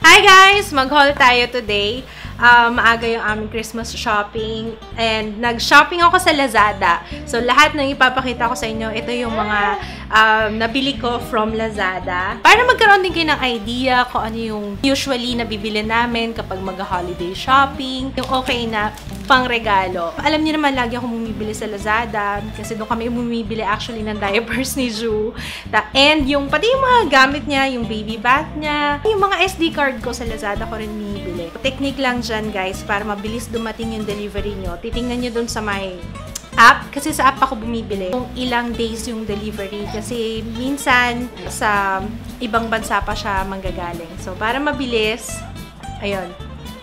Hi guys! Mag-haul tayo today. Maaga yung aming Christmas shopping and nag-shopping ako sa Lazada. So, lahat ng ipapakita ko sa inyo, ito yung mga nabili ko from Lazada. Para magkaroon din kayo ng idea kung ano yung usually nabibili namin kapag mag-holiday shopping. Yung okay na pang-regalo. Alam niyo naman, lagi ako bumibili sa Lazada kasi doon kami bumibili actually ng diapers ni Ju. And yung pati yung mga gamit niya, yung baby bath niya, yung mga SD card ko sa Lazada ko rin binibili. Technique lang dyan guys, para mabilis dumating yung delivery nyo. Titingnan nyo dun sa may app, kasi sa app ako bumibili kung ilang days yung delivery kasi minsan sa ibang bansa pa siya manggagaling. So para mabilis, ayun,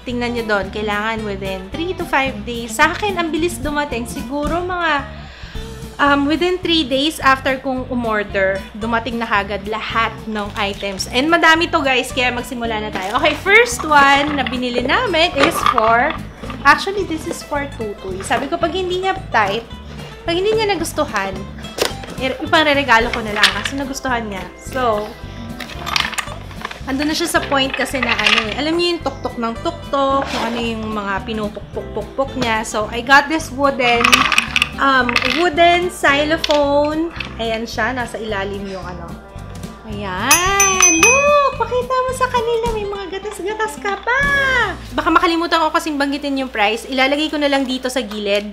tingnan nyo doon, kailangan within 3 to 5 days. Sa akin, ang bilis dumating. Siguro mga within 3 days after kong umorder, dumating na kagad lahat ng items. And madami to guys, kaya magsimula na tayo. Okay, first one na binili namin is for, actually this is for Tutoy. Sabi ko, pag hindi niya type, pag hindi niya nagustuhan, ipang-regalo ko na lang kasi nagustuhan niya. So, ando na siya sa point kasi na ano eh. Alam niyo yung tuktok ng tuktok, kung ano yung mga pinupukpuk-pukpuk niya. So, I got this wooden xylophone. Ayan siya, nasa ilalim yung ano. Ayan! Look! Pakita mo sa kanila, may mga gatas-gatas ka pa! Baka makalimutan ko kasing banggitin yung price. Ilalagay ko na lang dito sa gilid.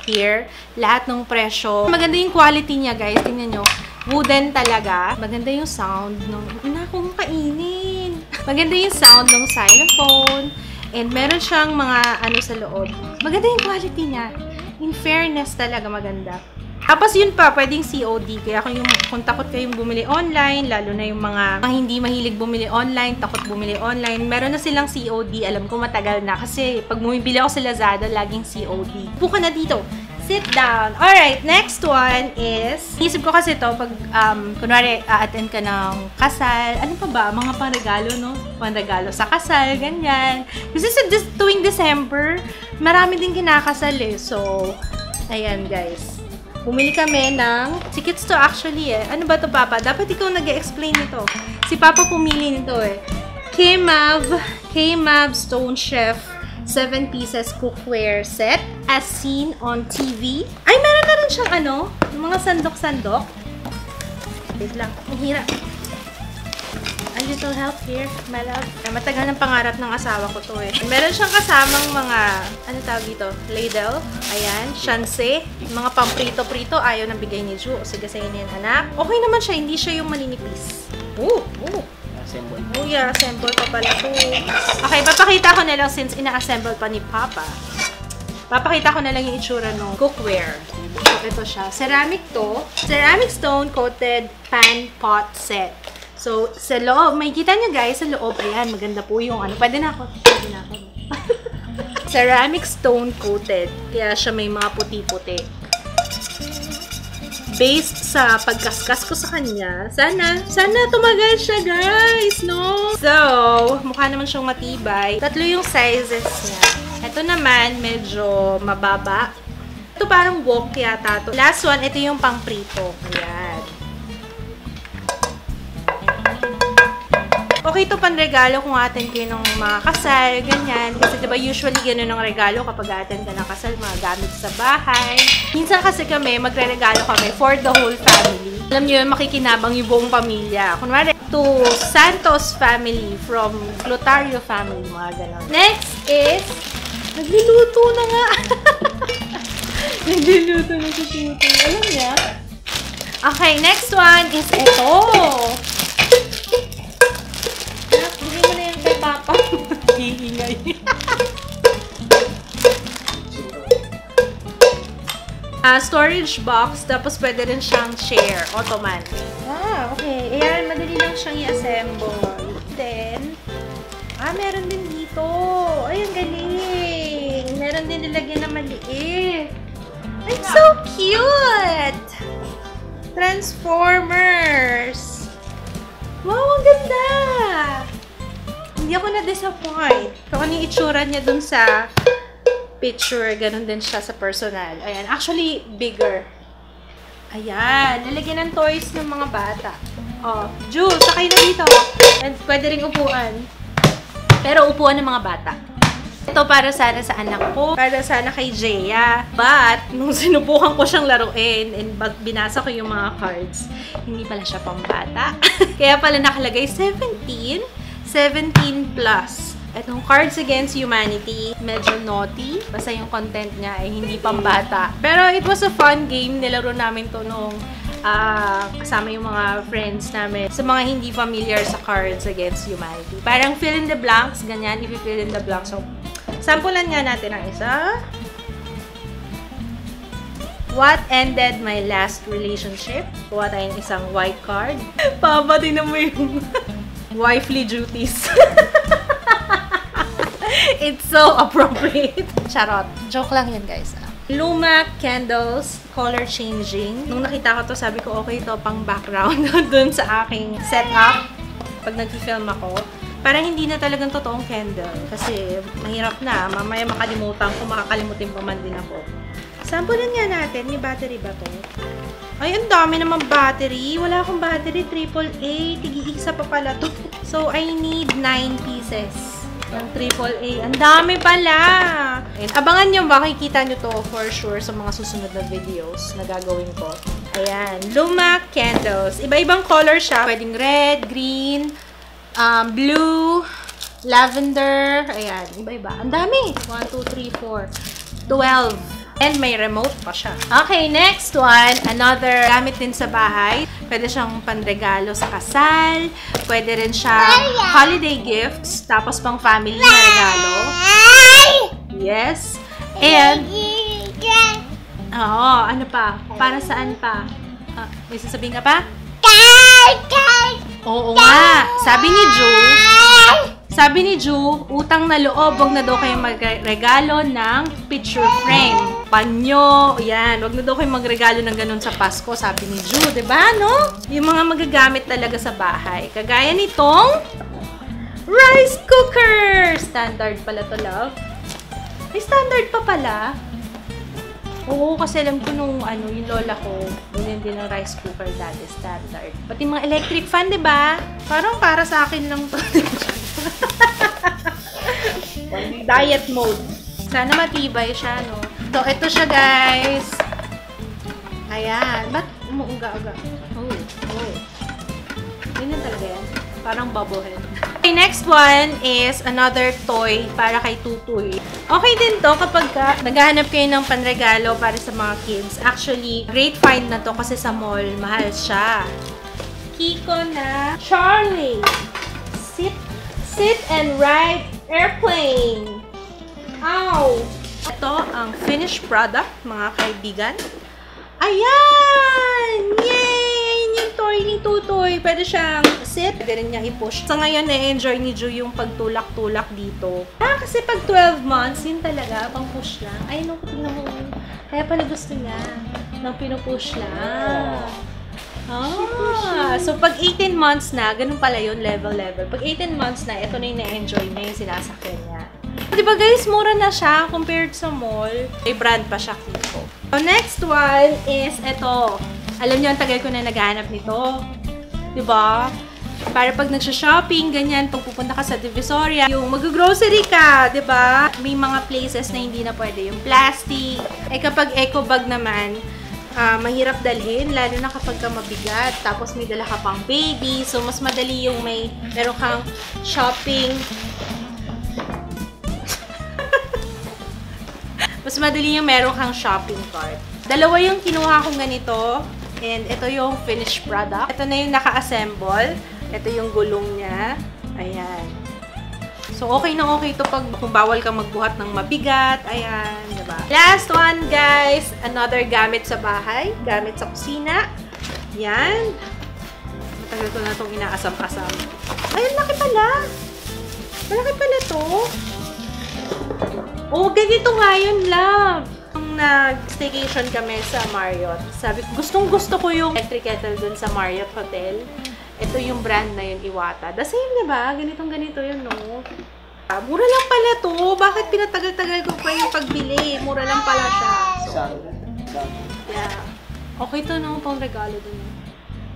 Here. Lahat ng presyo. Maganda yung quality niya, guys. Tingnan nyo. Wooden talaga. Maganda yung sound ng... Naku, kainin! Maganda yung sound ng xylophone. And meron siyang mga ano sa loob. Maganda yung quality niya. In fairness talaga maganda. Tapos yun pa, pwedeng COD. Kaya kung takot kayong bumili online, lalo na yung mga hindi mahilig bumili online, takot bumili online, meron na silang COD. Alam ko matagal na kasi pag bumibili ako sa Lazada, laging COD. Puka na dito. Sit down. Alright, next one is, isip ko kasi to pag, kunwari, attend ka ng kasal. Ano pa ba? Mga pangregalo, no? Pangregalo sa kasal, ganyan. Kasi sa tuwing December, marami din kinakasal eh. So, ayan guys. Bumili kami ng, si Kids to actually eh. Ano ba to Papa? Dapat ikaw nag-explain nito. Si Papa pumili nito eh. K-Mav Stone Chef 7 pieces cookware set as seen on TV. Ay, meron na rin siyang ano, mga sandok-sandok. Wait lang, ang hirap. A little help here, my love. Matagal ng pangarap ng asawa ko to eh. Meron siyang kasamang mga, ano tawag dito? Ladle. Ayan, shanse. Mga pamprito-prito. Ayaw nang bigay ni Ju. O sige, sa'yo na yan, anak. Okay naman siya, hindi siya yung maninipis. Ooh! Assemble. Oh yeah, assemble pa pala to. Okay, papakita ko na lang since ina-assemble pa ni Papa. Papakita ko na lang yung itsura ng cookware. So, ito siya. Ceramic to. Ceramic stone coated pan pot set. So, sa loob, may kita nyo guys, sa loob, ayan, maganda po yung ano. Pwede na ako. Ceramic stone coated. Kaya siya may mga puti-puti. Based sa pagkaskas ko sa kanya, sana tumagal siya guys, no? So, mukha naman siyang matibay. Tatlo yung sizes niya. Ito naman, medyo mababa. Ito parang wok yata to. Last one, ito yung pang-prito. Ayan. Okay to panregalo kung attend kayo ng mga kasal, ganyan. Kasi diba usually ganun ang regalo kapag attend ka ng kasal, mga gamit sa bahay. Minsan kasi kami, magre-regalo kami for the whole family. Alam nyo yun, makikinabang yung buong pamilya. Kunwari, to Santos family from Clotario family, mga ganon. Next is, nagluluto na nga. Nagluluto na si Tuto. Alam niya? Okay, next one is ito. Papa, hiingay. Storage box, tapos pwede rin siyang share, ottoman. Ah, okay. Ayan, madali lang siyang i-assemble. Then, meron din dito. Ay, ang galing. Meron din nilagyan na maliit. It's so cute! Transformers. Wow, ang ganda! Hindi ako na-disappoint. So, ano yung itsura niya dun sa picture, ganun din siya sa personal. Ayan, actually, bigger. Ayan, nalagyan ng toys ng mga bata. Oh, Ju, sakay na dito. And pwede ring upuan. Pero upuan ng mga bata. Ito para sana sa anak ko, para sana kay Jeya. But, nung sinubukan ko siyang laruin and binasa ko yung mga cards, hindi pala siya pang bata. Kaya pala nakalagay 17 plus. Itong Cards Against Humanity, medyo naughty. Basta yung content niya ay hindi pambata. Pero it was a fun game. Nilaro namin to nung kasama yung mga friends namin. Sa mga hindi familiar sa Cards Against Humanity. Parang fill in the blanks, ganyan. If you fill in the blanks. So, sampulan nga natin ang isa. What ended my last relationship? Kuha tayo ng isang white card. Pabati na mo yung wifely duties. It's so appropriate. Charot. Joke lang yun, guys. Lumac candles, color changing. Nung nakita ko to, sabi ko, okay to pang background dun sa aking setup. Pag nag-film ako, parang hindi na talagang totoong candle. Kasi mahirap na. Mamaya makalimutan ko, makakalimutin pa man din ako. Sampulin nga natin. May battery ba to? Ay, ang dami naman battery. Wala akong battery. AAA. Tigi-isa pa pala to. So, I need 9 pieces ng AAA. Ang dami pala! And abangan nyo, makikita nyo to for sure sa mga susunod na videos na gagawin ko. Ayan. Lumac candles. Iba-ibang color siya. Pwedeng red, green, blue, lavender. Ayan. Iba-iba. Ang dami! 1, 2, 3, 4. 12. And may remote pa siya. Okay, next one. Another gamit din sa bahay. Pwede siyang panregalo sa kasal. Pwede rin siya holiday gifts. Tapos pang family na regalo. Yes. And, oo, ano pa? Para saan pa? May sasabihin ka pa? Oo nga. Sabi ni Ju, utang na loob, wag na daw kayo magregalo ng picture frame. Panyo, yan. Wag na daw kayo magregalo ng ganun sa Pasko, sabi ni Ju. Diba, no? Yung mga magagamit talaga sa bahay. Kagaya nitong rice cooker. Standard pala to, love. May standard pa pala. Oo, kasi alam ko nung yung lola ko, ganyan din ang rice cooker dati, standard. Pati mga electric fan, diba? Parang para sa akin lang to. Diet mode. Sana matibay siya, no? So, ito siya, guys. Ayan. Ba't umuuga-uga? Oh. Ganyan talaga yan. Parang bubblehead. Okay, next one is another toy para kay Tutoy. Okay din to kapag naghahanap kayo ng panregalo para sa mga kids. Actually, great find na to kasi sa mall, mahal siya. Kiko na Charlie. Sit and ride airplane. Ow! Ito ang finished product, mga kaibigan. Ayan! Yay! Ayan yung toy ni Tutoy. Pwede siyang sit. Pwede rin niya i-push. Sa ngayon, na-enjoy ni Ju yung pagtulak-tulak dito. Kasi pag 12 months, yun talaga, pang push lang. Ay, no, tingnan mo. Kaya pala gusto niya nang pinupush lang. So pag 18 months na, ganun pala yun, level. Pag 18 months na, ito na yung na-enjoy niya, yung sinasakyan niya. Diba guys, mura na siya compared sa mall. May brand pa siya, Kiko. So next one is ito. Alam niyo, ang tagal ko na naghahanap nito. Diba? Para pag nagsha-shopping, ganyan, pag pupunta ka sa Divisoria, yung mag-grocery ka, diba? May mga places na hindi na pwede yung plastic. Eh kapag eco bag naman, mahirap dalhin, lalo na kapag ka mabigat. Tapos may dala ka pang baby. So, mas madali yung meron kang shopping. Mas madali yung meron kang shopping cart. Dalawa yung kinuha kong ganito. And ito yung finished product. Ito na yung naka-assemble. Ito yung gulong niya. Ayan. So, okay na okay ito kung bawal kang magbuhat ng mabigat. Ayan, diba? Last one, guys. Another gamit sa bahay. Gamit sa kusina. Yan. Matagal ko na itong inaasam-asam. Ayun, laki pala. Malaki pala to. Oh, ganito nga yun, love. Nung nag-staycation kami sa Marriott, sabi ko, gustong-gusto ko yung electric kettle dun sa Marriott Hotel. Ito yung brand na yun, Iwata. The same, diba? Ganitong-ganito yun, no? Mura lang pala to. Bakit pinatagal-tagal ko pa yung pagbili? Mura lang pala siya. So, yeah. Okay to, no? Pang regalo dun.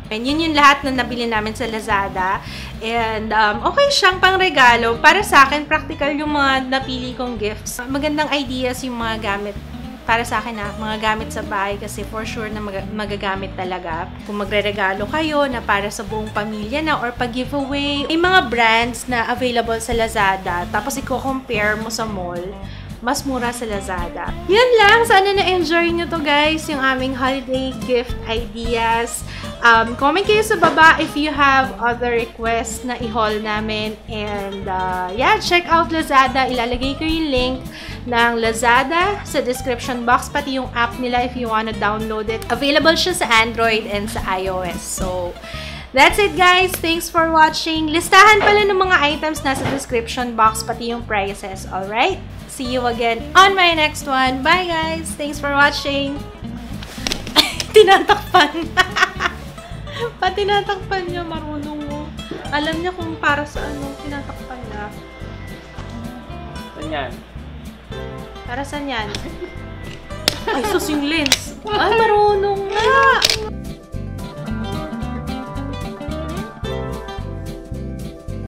And yun yung lahat na nabili namin sa Lazada. And okay siyang pangregalo. Para sa akin, practical yung mga napili kong gifts. Magandang ideas yung mga gamit para sa akin na mga gamit sa bahay kasi for sure na magagamit talaga. Kung magre-regalo kayo na para sa buong pamilya na or pag-giveaway, may mga brands na available sa Lazada. Tapos i-compare mo sa mall, mas mura sa Lazada. Yan lang. Sana na-enjoy nyo to guys, yung aming holiday gift ideas. Comment kayo sa baba if you have other requests na i-haul namin. And yeah, check out Lazada. Ilalagay ko yung link ng Lazada sa description box, pati yung app nila if you wanna download it. Available siya sa Android and sa iOS. So, that's it guys. Thanks for watching. Listahan pala ng mga items nasa description box, pati yung prices. Alright? See you again on my next one. Bye guys! Thanks for watching! Tinatakpan! Tinatakpan niya, marunong mo. Alam niya kung para sa ano, tinatakpan niya. Ganyan. Para saan yan? Ay, sus yung lens. Ay, marunong.